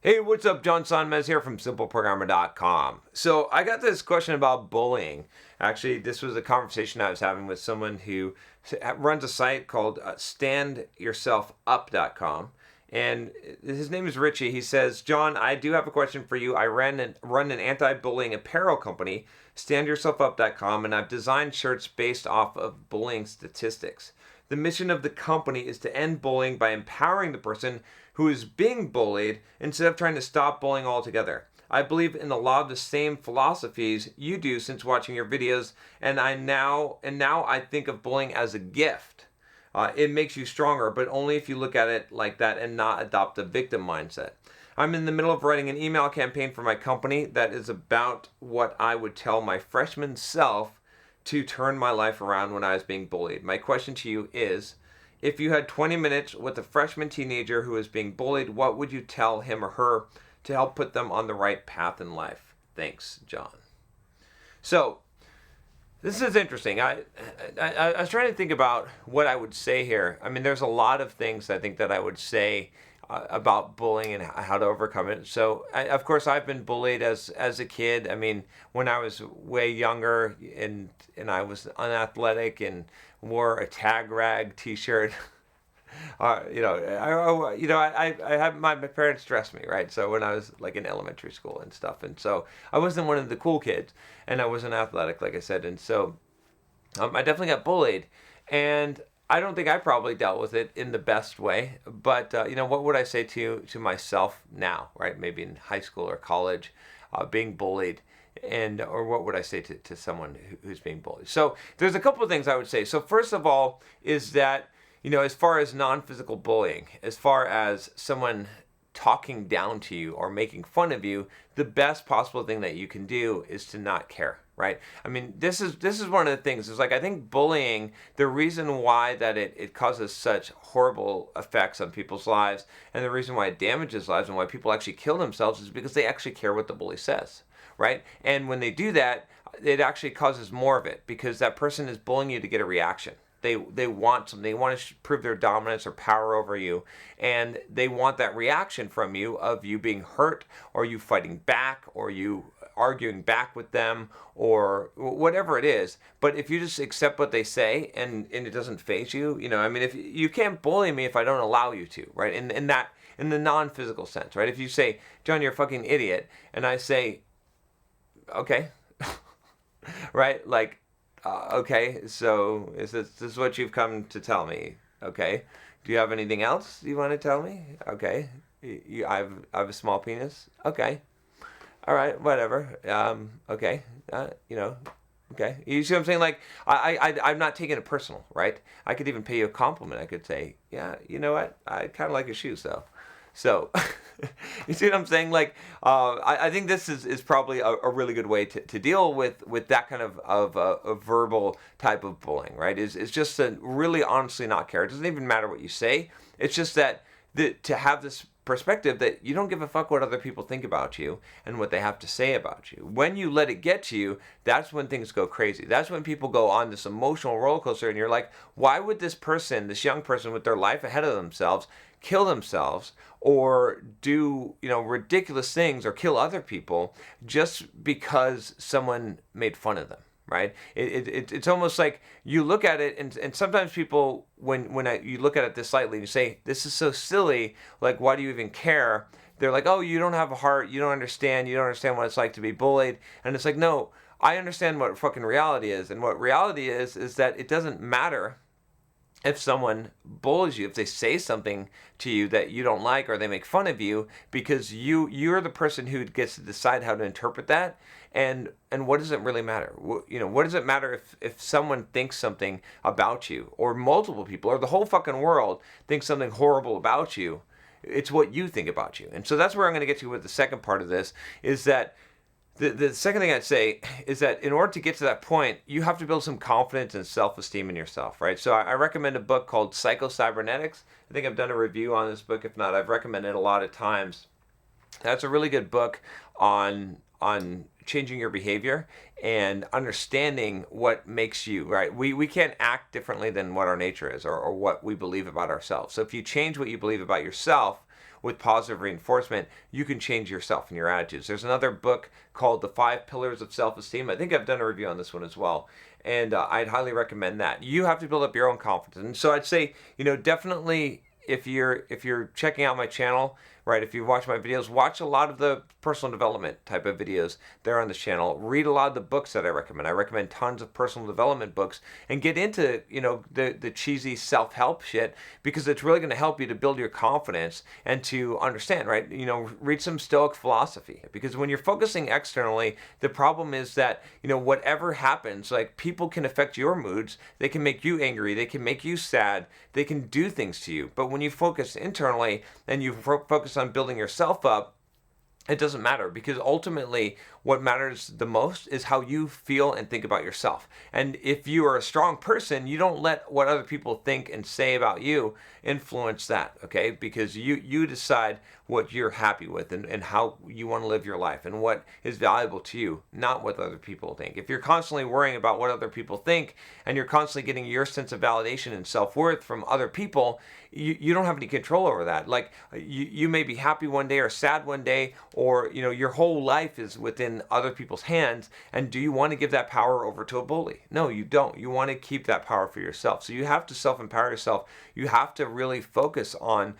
Hey, what's up? John Sonmez here from SimpleProgrammer.com. So I got this question about bullying. Actually, this was a conversation I was having with someone who runs a site called StandYourselfUp.com. And his name is Richie. He says, John, I do have a question for you. I run an anti-bullying apparel company, StandYourselfUp.com, and I've designed shirts based off of bullying statistics. The mission of the company is to end bullying by empowering the person who is being bullied instead of trying to stop bullying altogether. I believe in a lot of the same philosophies you do since watching your videos, and now I think of bullying as a gift. It makes you stronger, but only if you look at it like that and not adopt a victim mindset. I'm in the middle of writing an email campaign for my company that is about what I would tell my freshman self to turn my life around when I was being bullied. My question to you is, if you had 20 minutes with a freshman teenager who is being bullied, what would you tell him or her to help put them on the right path in life? Thanks, John. So, this is interesting. I was trying to think about what I would say here. I mean, there's a lot of things I think that I would say about bullying and how to overcome it. So, of course, I've been bullied as a kid. I mean, when I was way younger and I was unathletic and wore a tag rag T-shirt. I had my parents dressed me, right? So when I was like in elementary school and stuff, and so I wasn't one of the cool kids, and I wasn't athletic, like I said, and so I definitely got bullied, and I don't think I probably dealt with it in the best way. But what would I say to myself now, right? Maybe in high school or college, being bullied. Or what would I say to someone who's being bullied? So there's a couple of things I would say. So first of all is that, as far as non-physical bullying, as far as someone talking down to you or making fun of you, the best possible thing that you can do is to not care, right? I mean, this is one of the things. It's like, I think bullying, the reason why that it causes such horrible effects on people's lives, and the reason why it damages lives and why people actually kill themselves is because they actually care what the bully says. Right? And when they do that, it actually causes more of it because that person is bullying you to get a reaction. They want something. They want to prove their dominance or power over you, and they want that reaction from you of you being hurt or you fighting back or you arguing back with them or whatever it is. But if you just accept what they say and it doesn't faze you, I mean, if you can't bully me if I don't allow you to, right? In the non-physical sense, right? If you say, John, you're a fucking idiot, and I say, okay, right? Like, okay, so is this what you've come to tell me? Okay, do you have anything else you want to tell me? Okay, I have a small penis. Okay, all right, whatever. Okay, okay. You see what I'm saying? Like, I'm not taking it personal, right? I could even pay you a compliment. I could say, yeah, you know what? I kind of like your shoes, though. So, you see what I'm saying? Like, I think this is probably a really good way to deal with that kind of a verbal type of bullying, right? Is just to really honestly not care. It doesn't even matter what you say. It's just that to have this perspective that you don't give a fuck what other people think about you and what they have to say about you. When you let it get to you, that's when things go crazy. That's when people go on this emotional roller coaster and you're like, why would this young person with their life ahead of themselves kill themselves or do ridiculous things or kill other people just because someone made fun of them, right? It's almost like you look at it and sometimes people when you look at it this lightly and you say, this is so silly, like, why do you even care? They're like, oh, you don't have a heart, you don't understand what it's like to be bullied. And it's like, no, I understand what fucking reality is, and what reality is that it doesn't matter if someone bullies you, if they say something to you that you don't like or they make fun of you, because you're the person who gets to decide how to interpret that. And what does it really matter? What does it matter if someone thinks something about you, or multiple people, or the whole fucking world thinks something horrible about you? It's what you think about you. And so that's where I'm going to get to with the second part of this, is that the second thing I'd say is that in order to get to that point, you have to build some confidence and self-esteem in yourself, right? So I recommend a book called Psycho-Cybernetics. I think I've done a review on this book. If not, I've recommended it a lot of times. That's a really good book on changing your behavior and understanding what makes you, right? We can't act differently than what our nature is or what we believe about ourselves. So if you change what you believe about yourself, with positive reinforcement, you can change yourself and your attitudes. There's another book called The 5 Pillars of Self-Esteem. I think I've done a review on this one as well. And I'd highly recommend that. You have to build up your own confidence. And so I'd say, definitely if you're checking out my channel, right, if you watch my videos, watch a lot of the personal development type of videos there on this channel. Read a lot of the books that I recommend. I recommend tons of personal development books, and get into, the cheesy self-help shit, because it's really going to help you to build your confidence and to understand, right? Read some Stoic philosophy, because when you're focusing externally, the problem is that, whatever happens, like, people can affect your moods. They can make you angry. They can make you sad. They can do things to you. But when you focus internally and you focus on building yourself up, it doesn't matter, because ultimately what matters the most is how you feel and think about yourself. And if you are a strong person, you don't let what other people think and say about you influence that, okay? Because you decide what you're happy with and how you want to live your life and what is valuable to you, not what other people think. If you're constantly worrying about what other people think, and you're constantly getting your sense of validation and self-worth from other people, you don't have any control over that. Like, you may be happy one day or sad one day, or your whole life is within other people's hands. And do you want to give that power over to a bully? No, you don't. You want to keep that power for yourself. So you have to self-empower yourself. You have to really focus on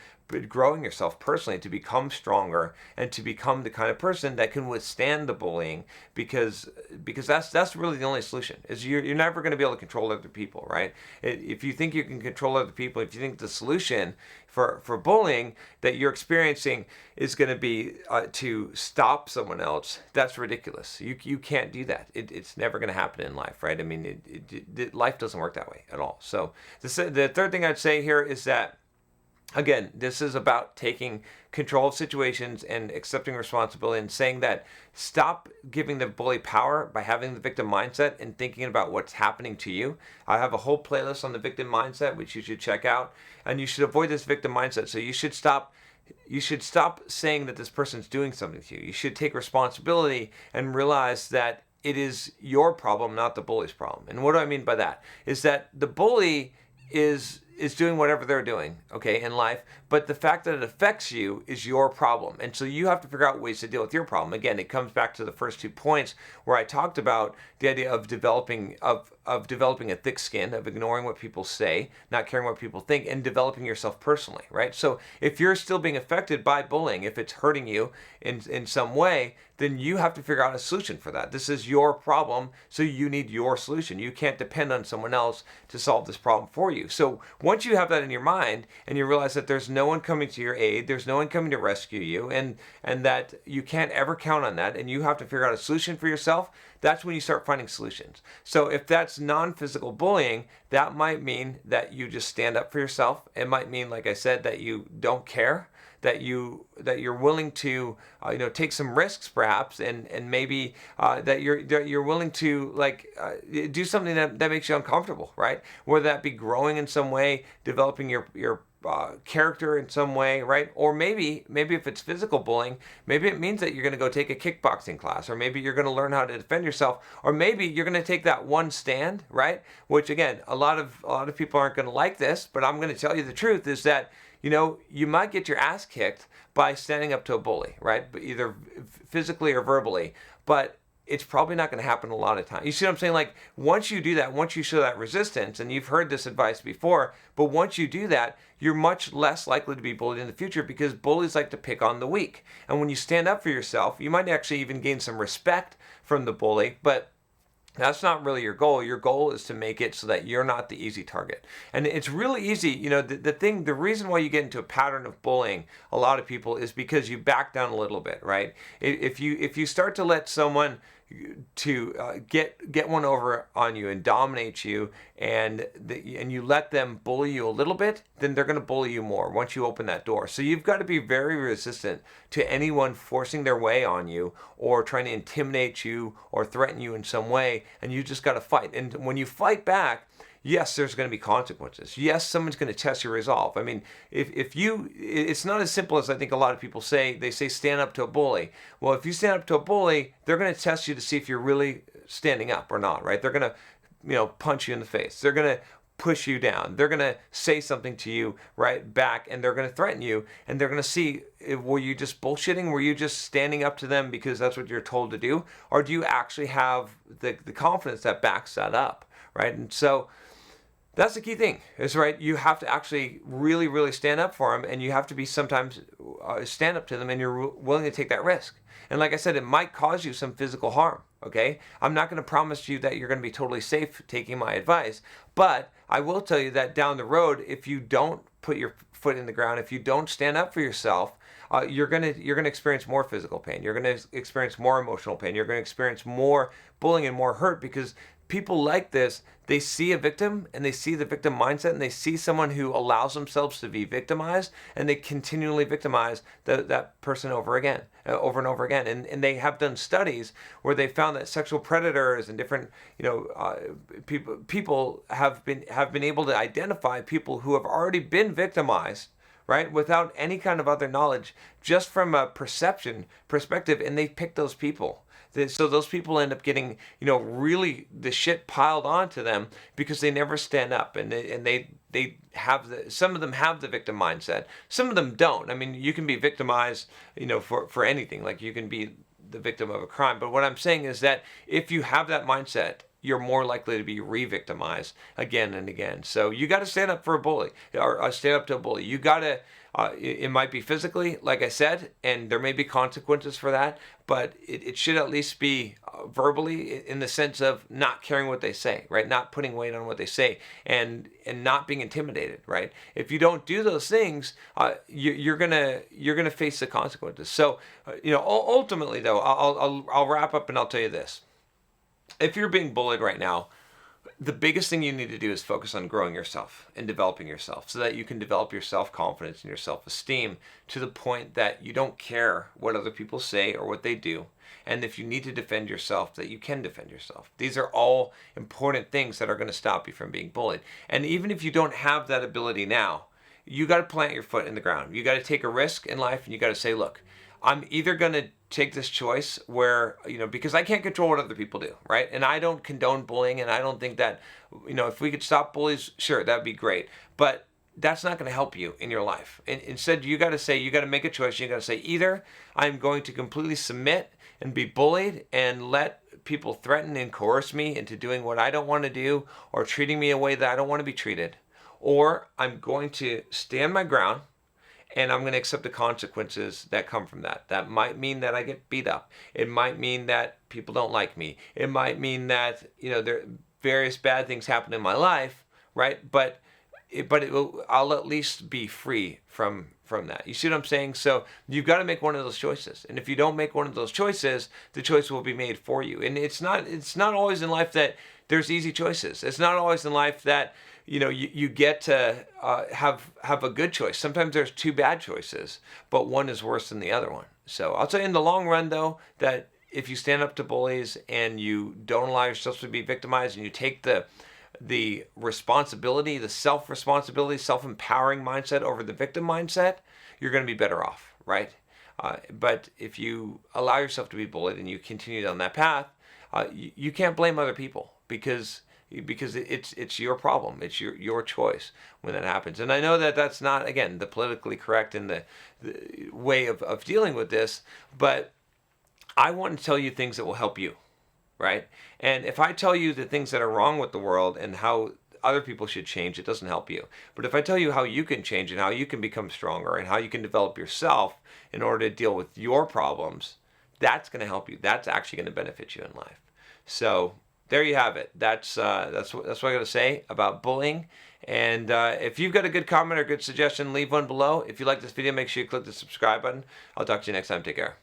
growing yourself personally to become stronger and to become the kind of person that can withstand the bullying, because that's really the only solution. Is you're never going to be able to control other people, right? If you think you can control other people, if you think the solution for bullying that you're experiencing is going to be to stop someone else, that's ridiculous. You can't do that. It's never going to happen in life, right? I mean, life doesn't work that way at all. So the third thing I'd say here is that, again, this is about taking control of situations and accepting responsibility, and saying that stop giving the bully power by having the victim mindset and thinking about what's happening to you. I have a whole playlist on the victim mindset, which you should check out, and you should avoid this victim mindset. So you should stop saying that this person's doing something to you. You should take responsibility and realize that it is your problem, not the bully's problem. And what do I mean by that? Is that the bully is doing whatever they're doing, okay, in life, but the fact that it affects you is your problem. And so you have to figure out ways to deal with your problem. Again, it comes back to the first 2 points where I talked about the idea of developing a thick skin, of ignoring what people say, not caring what people think, and developing yourself personally, right? So if you're still being affected by bullying, if it's hurting you in some way, then you have to figure out a solution for that. This is your problem, so you need your solution. You can't depend on someone else to solve this problem for you. So once you have that in your mind, and you realize that there's no one coming to your aid, there's no one coming to rescue you, and that you can't ever count on that, and you have to figure out a solution for yourself, that's when you start finding solutions. So if that's non-physical bullying, that might mean that you just stand up for yourself. It might mean, like I said, that you don't care, that you're willing to take some risks perhaps, and maybe that you're willing to do something that makes you uncomfortable, right? Whether that be growing in some way, developing your character in some way, right? Or maybe if it's physical bullying, maybe it means that you're going to go take a kickboxing class, or maybe you're going to learn how to defend yourself, or maybe you're going to take that one stand, right? Which, again, a lot of people aren't going to like this, but I'm going to tell you the truth is that you might get your ass kicked by standing up to a bully, right? Either physically or verbally, but it's probably not going to happen a lot of times. You see what I'm saying? Like, once you do that, once you show that resistance, and you've heard this advice before, but once you do that, you're much less likely to be bullied in the future, because bullies like to pick on the weak. And when you stand up for yourself, you might actually even gain some respect from the bully, but that's not really your goal. Your goal is to make it so that you're not the easy target. And it's really easy, the reason why you get into a pattern of bullying a lot of people is because you back down a little bit, right? If you start to let someone to get one over on you and dominate you, and you let them bully you a little bit, then they're going to bully you more once you open that door. So you've got to be very resistant to anyone forcing their way on you or trying to intimidate you or threaten you in some way, and you just got to fight. And when you fight back, yes, there's going to be consequences. Yes, someone's going to test your resolve. I mean, it's not as simple as I think a lot of people say. They say stand up to a bully. Well, if you stand up to a bully, they're going to test you to see if you're really standing up or not, right? They're going to, punch you in the face. They're going to push you down. They're going to say something to you right back, and they're going to threaten you, and they're going to see, were you just bullshitting? Were you just standing up to them because that's what you're told to do? Or do you actually have the confidence that backs that up, right? And so that's the key thing, is right, you have to actually really, really stand up for them, and you have to be sometimes stand up to them, and you're willing to take that risk. And like I said, it might cause you some physical harm, okay? I'm not going to promise you that you're going to be totally safe taking my advice, but I will tell you that down the road, if you don't put your foot in the ground, if you don't stand up for yourself, you're gonna experience more physical pain. You're gonna experience more emotional pain. You're gonna experience more bullying and more hurt, because people like this, they see a victim and they see the victim mindset, and they see someone who allows themselves to be victimized, and they continually victimize that person over and over again. And they have done studies where they found that sexual predators and different, people have been able to identify people who have already been victimized, right, without any kind of other knowledge, just from a perspective, and they pick those people. So those people end up getting, really the shit piled onto them because they never stand up, and they have some of them have the victim mindset. Some of them don't. I mean, you can be victimized, for anything. Like, you can be the victim of a crime. But what I'm saying is that if you have that mindset, you're more likely to be re-victimized again and again. So you got to stand up for a bully, or stand up to a bully. You got to, it might be physically, like I said, and there may be consequences for that, but it should at least be verbally, in the sense of not caring what they say, right? Not putting weight on what they say, and not being intimidated, right? If you don't do those things, you're gonna face the consequences. So, ultimately though, I'll wrap up and I'll tell you this. If you're being bullied right now, the biggest thing you need to do is focus on growing yourself and developing yourself, so that you can develop your self-confidence and your self-esteem to the point that you don't care what other people say or what they do. And if you need to defend yourself, that you can defend yourself. These are all important things that are going to stop you from being bullied. And even if you don't have that ability now, you got to plant your foot in the ground. You got to take a risk in life, and you got to say, look, I'm either going to take this choice where, because I can't control what other people do, right? And I don't condone bullying, and I don't think that, if we could stop bullies, sure, that'd be great. But that's not going to help you in your life. And instead, you got to make a choice. You got to say, either I'm going to completely submit and be bullied and let people threaten and coerce me into doing what I don't want to do, or treating me a way that I don't want to be treated, or I'm going to stand my ground, and I'm going to accept the consequences that come from that. That might mean that I get beat up. It might mean that people don't like me. It might mean that, there various bad things happen in my life, right? But I'll at least be free from that. You see what I'm saying? So you've got to make one of those choices. And if you don't make one of those choices, the choice will be made for you. And it's not always in life that there's easy choices. It's not always in life that you get to have a good choice. Sometimes there's two bad choices, but one is worse than the other one. So I'll tell you, in the long run though, that if you stand up to bullies and you don't allow yourself to be victimized, and you take the responsibility, the self-responsibility, self-empowering mindset over the victim mindset, you're going to be better off, right? But if you allow yourself to be bullied and you continue down that path, you can't blame other people, because it's your problem. It's your choice when that happens. And I know that that's not, again, the politically correct and the way of dealing with this, but I want to tell you things that will help you, right? And if I tell you the things that are wrong with the world and how other people should change, it doesn't help you. But if I tell you how you can change and how you can become stronger and how you can develop yourself in order to deal with your problems, that's going to help you. That's actually going to benefit you in life. So there you have it. That's what I got to say about bullying. And if you've got a good comment or good suggestion, leave one below. If you like this video, make sure you click the subscribe button. I'll talk to you next time. Take care.